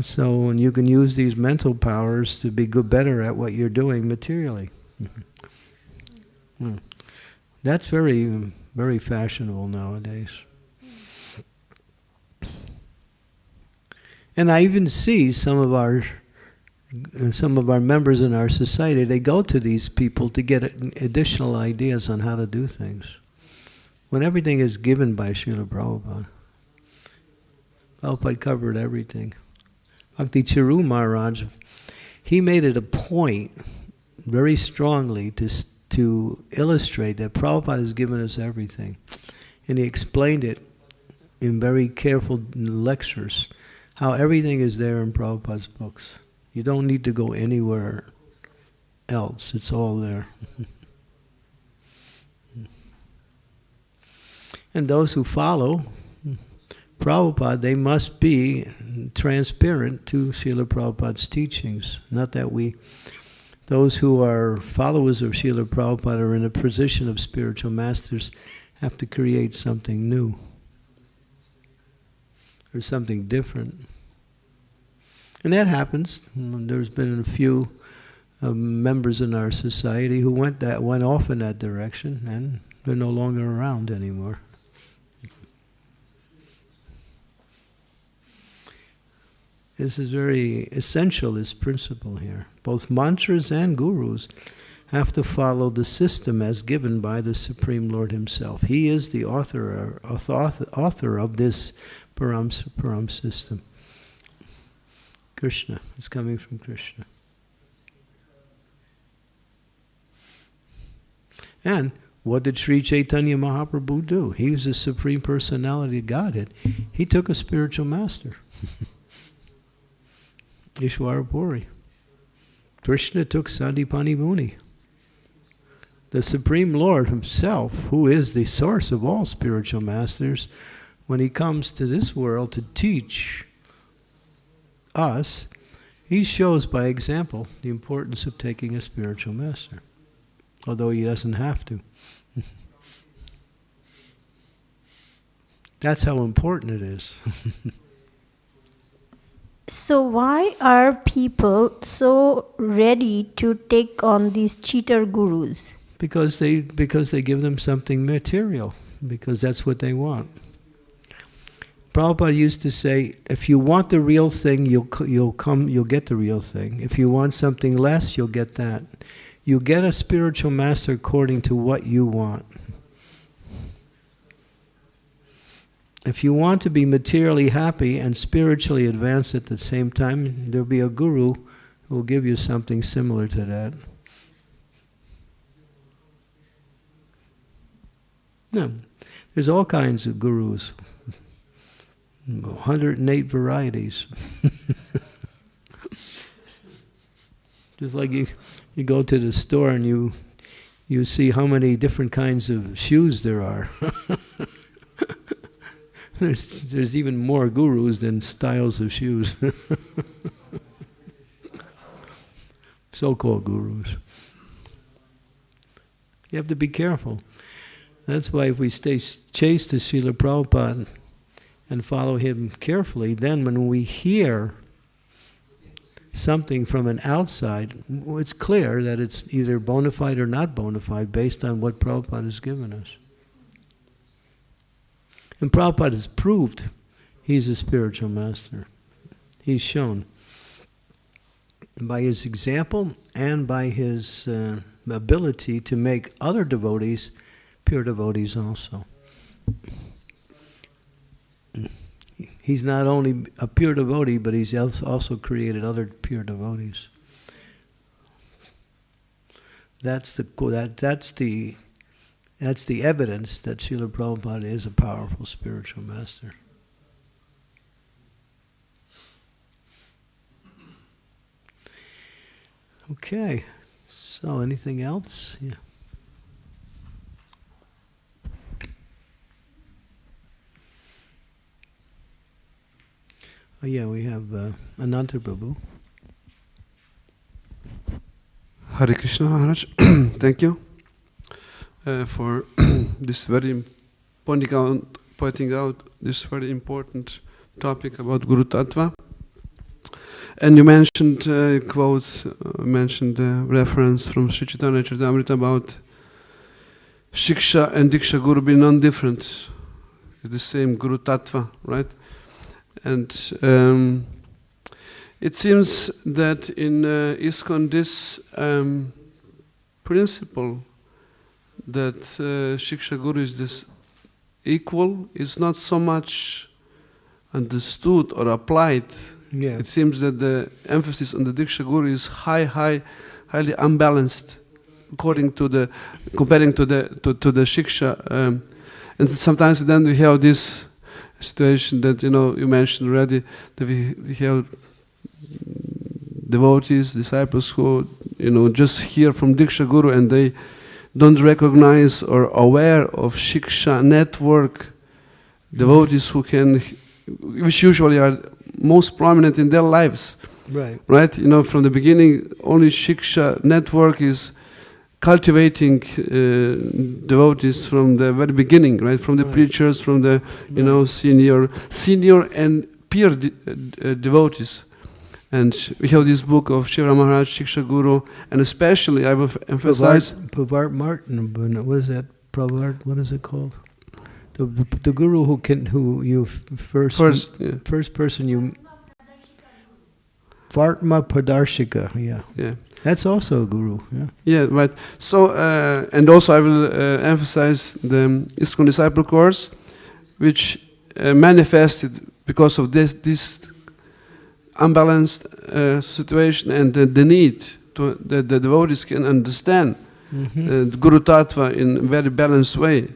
So, and you can use these mental powers to be better at what you're doing materially. That's very, very fashionable nowadays. And I even see some of our members in our society, they go to these people to get additional ideas on how to do things. When everything is given by Srila Prabhupada. Prabhupada covered everything. Bhakti Chiru Maharaj, he made it a point very strongly to to illustrate that Prabhupada has given us everything. And he explained it in very careful lectures, how everything is there in Prabhupada's books. You don't need to go anywhere else. It's all there. And those who follow Prabhupada, they must be transparent to Srila Prabhupada's teachings. Not that those who are followers of Srila Prabhupada are in a position of spiritual masters have to create something new or something different. And that happens. There's been a few members in our society who went off in that direction, and they're no longer around anymore. This is very essential, this principle here. Both mantras and gurus have to follow the system as given by the Supreme Lord Himself. He is the author of this Param system. Krishna. It's coming from Krishna. And what did Sri Chaitanya Mahaprabhu do? He was the Supreme Personality of Godhead. He took a spiritual master. Ishwara Puri. Krishna took Sandipani Muni. The Supreme Lord Himself, who is the source of all spiritual masters, when He comes to this world to teach us, He shows by example the importance of taking a spiritual master, although He doesn't have to. That's how important it is. So why are people so ready to take on these cheater gurus? Because they give them something material, because that's what they want. Prabhupada used to say, if you want the real thing, you'll get the real thing. If you want something less, you'll get that. You get a spiritual master according to what you want. If you want to be materially happy and spiritually advanced at the same time, there'll be a guru who will give you something similar to that. No, there's all kinds of gurus. 108 varieties. Just like you go to the store and you see how many different kinds of shoes there are. There's even more gurus than styles of shoes. So-called gurus. You have to be careful. That's why if we stay chaste to Srila Prabhupada and follow him carefully, then when we hear something from an outside, it's clear that it's either bona fide or not bona fide based on what Prabhupada has given us. And Prabhupada has proved he's a spiritual master. He's shown by his example and by his ability to make other devotees pure devotees also. He's not only a pure devotee, but he's also created other pure devotees. That's the evidence that Srila Prabhupada is a powerful spiritual master. Okay, so anything else? Yeah. Oh yeah, we have Ananta Prabhu. Hare Krishna Maharaj, thank you for this pointing out this very important topic about Guru Tattva. And you mentioned mentioned a reference from Sri Chaitanya Charitamrita about Shiksha and Diksha Guru being non-different. It's the same Guru Tattva, right? And it seems that in ISKCON this principle that Shiksha Guru is this equal is not so much understood or applied. Yeah. It seems that the emphasis on the Diksha Guru is highly unbalanced. according to the comparing to the shiksha, and sometimes then we have this situation that you mentioned already, that we have devotees, disciples who just hear from Diksha Guru and they don't recognize or aware of Shiksha network devotees which usually are most prominent in their lives. Right? From the beginning, only Shiksha network is cultivating devotees from the very beginning, right? From the preachers, from the senior and peer devotees. And we have this book of Shiva Maharaj, Shiksha Guru, and especially I will emphasize Pavart Martin. What is that? Pavart? What is it called? The guru who you first person you. Vartma Pradarshika. Yeah. That's also a guru. Yeah, right. So and also I will emphasize the ISKCON disciple course, which manifested because of this unbalanced situation and the need that the devotees can understand the Guru Tattva in a very balanced way.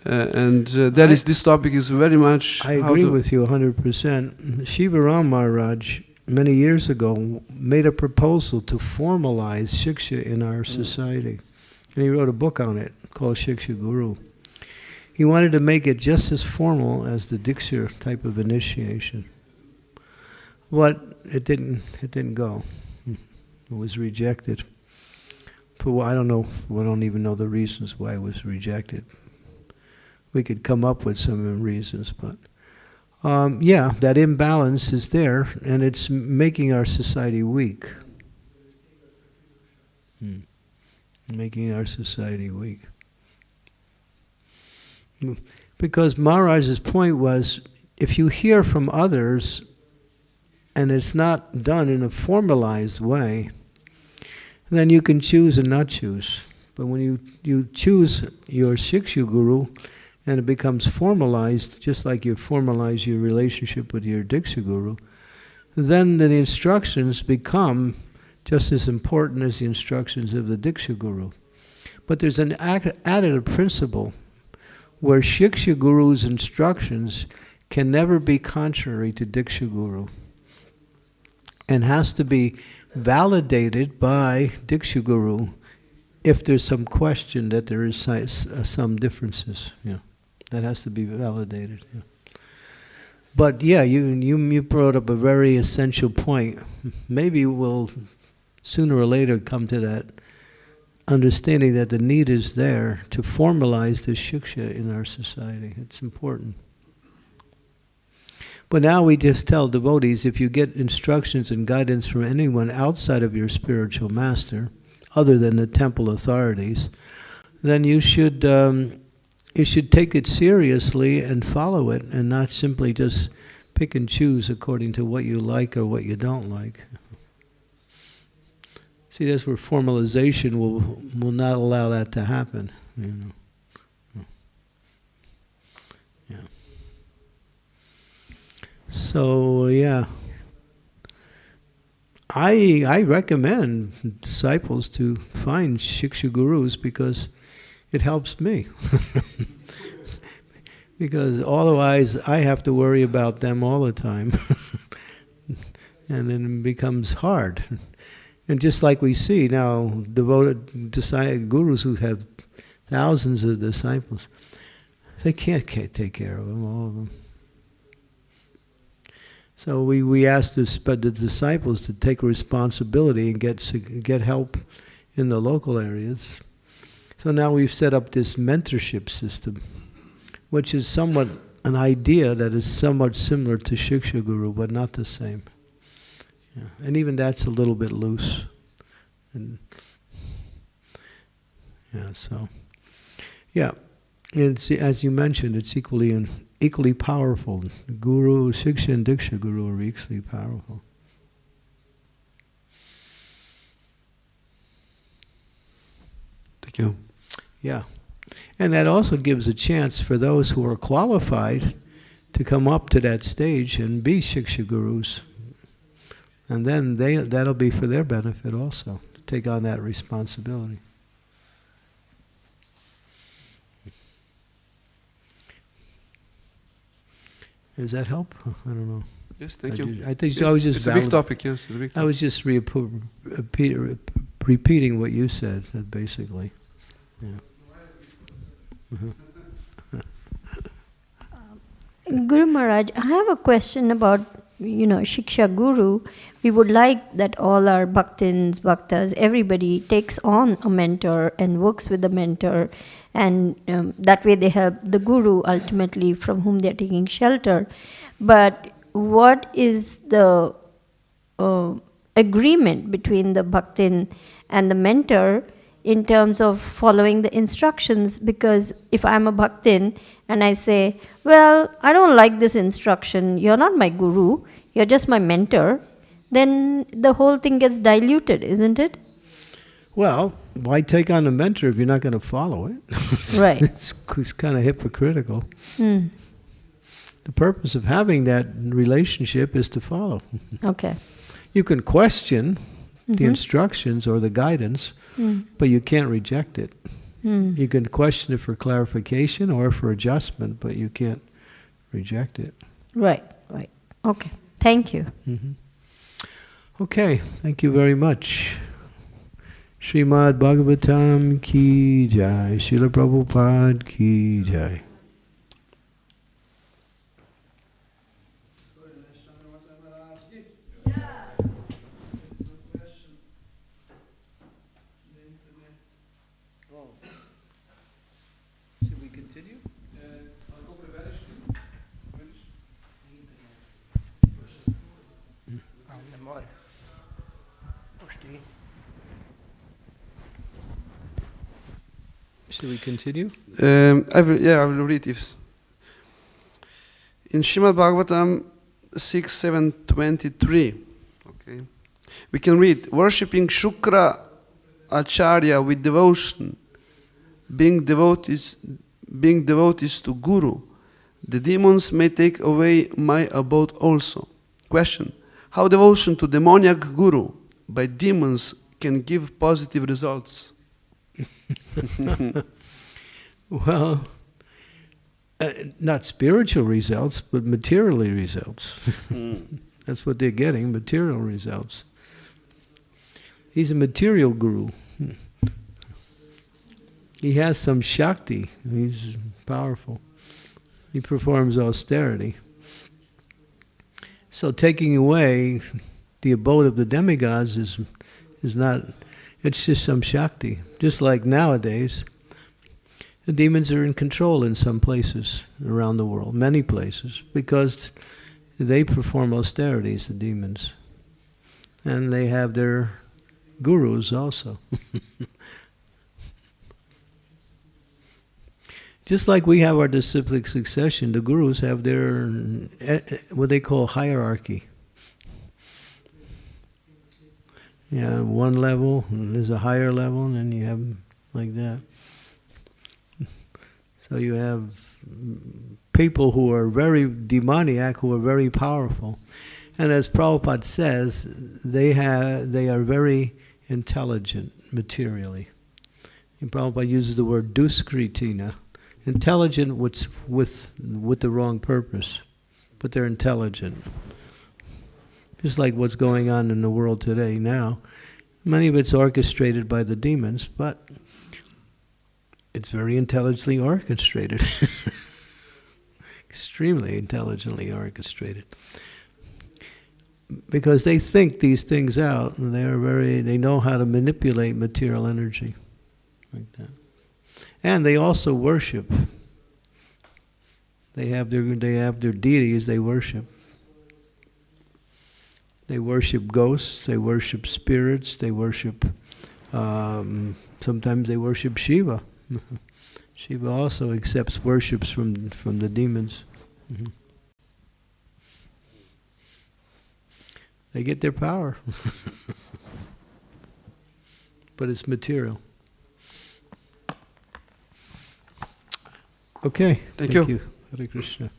This topic is very much... I agree with you 100%. Shiva Ram Maharaj, many years ago, made a proposal to formalize Shiksha in our society. And he wrote a book on it called Shiksha Guru. He wanted to make it just as formal as the Diksha type of initiation. But it didn't go. It was rejected. I don't even know the reasons why it was rejected. We could come up with some reasons, but that imbalance is there, and it's making our society weak. Making our society weak. Because Maharaj's point was, if you hear from others, and it's not done in a formalized way, then you can choose and not choose. But when you choose your Shiksha Guru, and it becomes formalized, just like you formalize your relationship with your Diksha Guru, then the instructions become just as important as the instructions of the Diksha Guru. But there's an added principle where Shiksha Guru's instructions can never be contrary to Diksha Guru, and has to be validated by Diksha Guru if there's some question that there is some differences. That has to be validated. But you brought up a very essential point. Maybe we'll sooner or later come to that understanding that the need is there to formalize the Shiksha in our society. It's important. But now we just tell devotees, if you get instructions and guidance from anyone outside of your spiritual master, other than the temple authorities, then you should take it seriously and follow it, and not simply just pick and choose according to what you like or what you don't like. See, that's where formalization will not allow that to happen. So I recommend disciples to find Shiksha Gurus because it helps me. Because otherwise I have to worry about them all the time. And then it becomes hard. And just like we see now, devoted gurus who have thousands of disciples, they can't take care of them, all of them. So we ask the disciples to take responsibility and get help in the local areas. So now we've set up this mentorship system, which is somewhat an idea that is somewhat similar to Shiksha Guru, but not the same. And even that's a little bit loose. And it's, as you mentioned, it's equally powerful. Guru, Shiksha and Diksha Guru are equally powerful. Thank you. Yeah. And that also gives a chance for those who are qualified to come up to that stage and be Shiksha Gurus. And then that'll be for their benefit also, to take on that responsibility. Does that help? I don't know. Yes, thank you. I think I was just it's a big topic, yes. It's a big topic. I was just repeating what you said, basically. Yeah. Guru Maharaj, I have a question about, Shiksha Guru. We would like that all our bhaktins, bhaktas, everybody takes on a mentor and works with the mentor, and that way they help the Guru ultimately from whom they're taking shelter. But what is the agreement between the bhaktin and the mentor in terms of following the instructions? Because if I'm a bhaktin and I say, well, I don't like this instruction, you're not my guru, you're just my mentor, then the whole thing gets diluted, isn't it? Well, why take on a mentor if you're not going to follow it? Right. It's kind of hypocritical. The purpose of having that relationship is to follow. Okay. You can question the instructions or the guidance, but you can't reject it. You can question it for clarification or for adjustment, but you can't reject it. Right. Okay. Thank you. Okay, thank you very much. Srimad Bhagavatam ki jai, Srila Prabhupada ki jai. Should we continue? Should we continue? I will read this. In Srimad Bhagavatam 6.7.23, okay, we can read, worshipping Shukra Acharya with devotion, being devotees to Guru, the demons may take away my abode also. Question, how devotion to demoniac Guru by demons can give positive results? Well, not spiritual results, but materially results. That's what they're getting, material results. He's a material guru. He has some Shakti. He's powerful. He performs austerity. So taking away the abode of the demigods is not, it's just some Shakti. Just like nowadays, the demons are in control in some places around the world, many places, because they perform austerities, the demons. And they have their gurus also. Just like we have our disciplic succession, the gurus have their, what they call hierarchy. Yeah, one level, and there's a higher level, and then you have like that. So you have people who are very demoniac, who are very powerful. And as Prabhupada says, they are very intelligent materially. And Prabhupada uses the word duskritina, intelligent with the wrong purpose, but they're intelligent. Just like what's going on in the world today now. Many of it's orchestrated by the demons, but it's very intelligently orchestrated. Extremely intelligently orchestrated. Because they think these things out, and they know how to manipulate material energy. Like that. And they also worship. They have their deities they worship. They worship ghosts, they worship spirits, they worship, sometimes they worship Shiva. Shiva also accepts worships from the demons. They get their power. But it's material. Okay, thank you. Hare Krishna.